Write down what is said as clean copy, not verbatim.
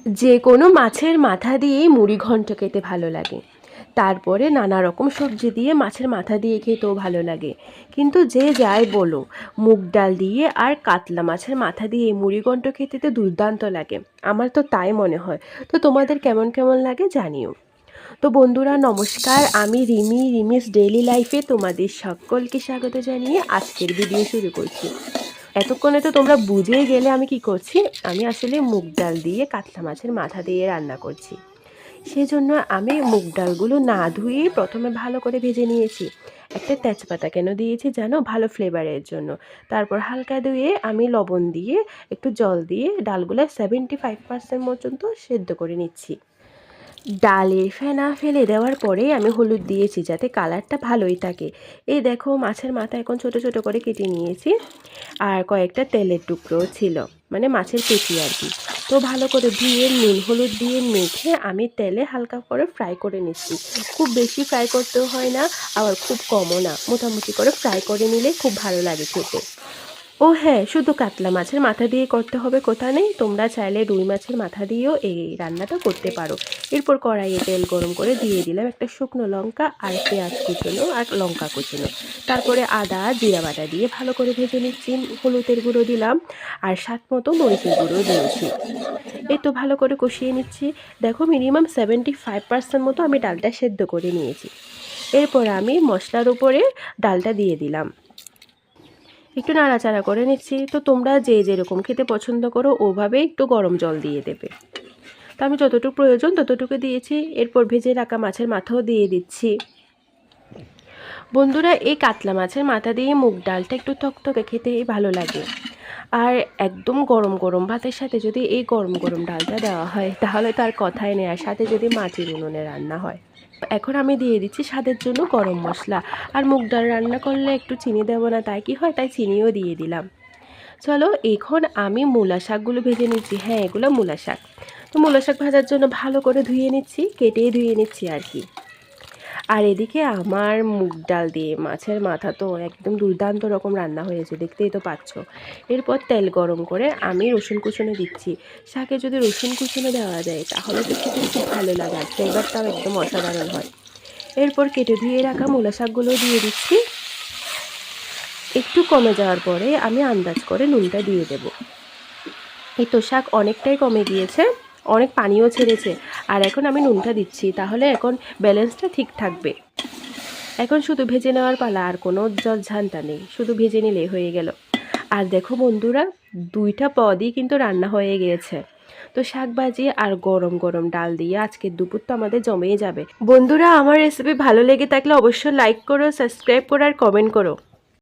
যে কোনো মাছের মাথা দিয়েই মুড়ি ঘন্ট খেতে ভালো লাগে। তারপরে নানা রকম সবজি দিয়ে মাছের মাথা দিয়ে খেতেও ভালো লাগে। কিন্তু যে যাই বলো, মুগ ডাল দিয়ে আর কাতলা মাছের মাথা দিয়ে মুড়ি ঘন্ট খেতে তো দুর্দান্ত লাগে। আমার তো তাই মনে হয়। তো তোমাদের কেমন কেমন লাগে জানিও। তো বন্ধুরা নমস্কার, আমি রিমিস ডেইলি লাইফে তোমাদের সকলকে স্বাগত জানিয়ে আজকের ভিডিও শুরু করছি। এতক্ষণে তো তোমরা বুঝেই গেলে আমি কি করছি। আমি আসলে মুগ ডাল দিয়ে কাতলা মাছের মাথা দিয়ে রান্না করছি। সেজন্য আমি মুগ ডালগুলো না ধুয়ে প্রথমে ভালো করে ভেজে নিয়েছি। একটা তেজপাতা কেন দিয়েছি জানো? ভালো ফ্লেভারের জন্য। তারপর হালকা ধুয়ে আমি লবণ দিয়ে একটু জল দিয়ে ডালগুলো 75% পর্যন্ত সেদ্ধ করে নিচ্ছি। ডালের ফেনা ফেলে দেওয়ার পরে আমি হলুদ দিয়েছি যাতে কালারটা ভালোই থাকে। এই দেখো মাছের মাথা এখন ছোট ছোট করে কেটে নিয়েছি। আর কয়েকটা তেলের টুকরো ছিল, মানে মাছের পেটি আর কি। তো ভালো করে ধুয়ে নুন হলুদ দিয়ে মেখে আমি তেলে হালকা করে ফ্রাই করে নিচ্ছি। খুব বেশি ফ্রাই করতেও হয় না, আবার খুব কমও না, মোটামুটি করে ফ্রাই করে নিলে খুব ভালো লাগে খেতে। ও হ্যাঁ, শুধু কাতলা মাছের মাথা দিয়ে করতে হবে কথা নেই, তোমরা চাইলে রুই মাছের মাথা দিয়েও এই রান্নাটা করতে পারো। এরপর কড়াইয়ে তেল গরম করে দিয়ে দিলাম একটা শুকনো লঙ্কা আর পেঁয়াজ কুচনো আর লঙ্কা কুচনো। তারপরে আদা জিরা বাটা দিয়ে ভালো করে ভেজে নিচ্ছি। হলুদের গুঁড়ো দিলাম আর স্বাদ মতো মরিচের গুঁড়ো দিয়েছি। এই তো ভালো করে কষিয়ে নিচ্ছি। দেখো মিনিমাম 75% মতো আমি ডালটা সেদ্ধ করে নিয়েছি। এরপর আমি মশলার উপরে ডালটা দিয়ে দিলাম, একটু নাড়াচাড়া করে নিচ্ছি। তো তোমরা যে যেরকম খেতে পছন্দ করো ওভাবে একটু গরম জল দিয়ে দেবে। তো আমি যতটুকু প্রয়োজন ততটুকু দিয়েছি। এরপর ভেজে রাখা মাছের মাথাও দিয়ে দিচ্ছি। বন্ধুরা এই কাতলা মাছের মাথা দিয়ে মুগ ডালটা একটু টকটকে খেতেই ভালো লাগে। আর একদম গরম গরম ভাতের সাথে যদি এই গরম গরম ডালটা দেওয়া হয় তাহলে তো আর কথাই নেই, আর সাথে যদি মাটির উনুনে রান্না হয়। এখন আমি দিয়ে দিচ্ছি স্বাদের জন্য গরম মশলা। আর মুগ ডাল রান্না করলে একটু চিনি দেবো না তাই কি হয়, তাই চিনিও দিয়ে দিলাম। চলো এখন আমি মূলা শাকগুলো ভেজে নিচ্ছি। হ্যাঁ, এগুলো মূলা শাক। তো মূলা শাক ভাজার জন্য ভালো করে ধুয়ে নিচ্ছি, কেটেই ধুয়ে নিচ্ছি আর কি। আর এদিকে আমার মুগ ডাল দিয়ে মাছের মাথা তো একদম দুর্দান্ত রকম রান্না হয়েছে, দেখতেই তো পাচ্ছ। এরপর তেল গরম করে আমি রসুন কুচনো দিচ্ছি। শাকে যদি রসুন কুচনো দেওয়া যায় তাহলে তো খেতে খুব ভালো লাগে, আর ফ্লেভারটাও একদম অসাধারণ হয়। এরপর কেটে ধুয়ে রাখা মূলা শাকগুলো দিয়ে দিচ্ছি। একটু কমে যাওয়ার পরে আমি আন্দাজ করে নুনটা দিয়ে দেব। এই তো শাক অনেকটাই কমে গিয়েছে, অনেক পানিও ছেড়েছে। আর এখন আমি নুনটা দিচ্ছি, তাহলে এখন ব্যালেন্সটা ঠিক থাকবে। এখন শুধু ভেজে নেওয়ার পালা, আর কোনো জল ঝান্টা নেই, শুধু ভেজে নিলেই হয়ে গেল। আর দেখো বন্ধুরা, দুইটা পদই কিন্তু রান্না হয়ে গিয়েছে। তো শাক ভাজি আর গরম গরম ডাল দিয়ে আজকের দুপুর তো আমাদের জমেই যাবে। বন্ধুরা আমার রেসিপি ভালো লেগে থাকলে অবশ্যই লাইক করো, সাবস্ক্রাইব করো আর কমেন্ট করো।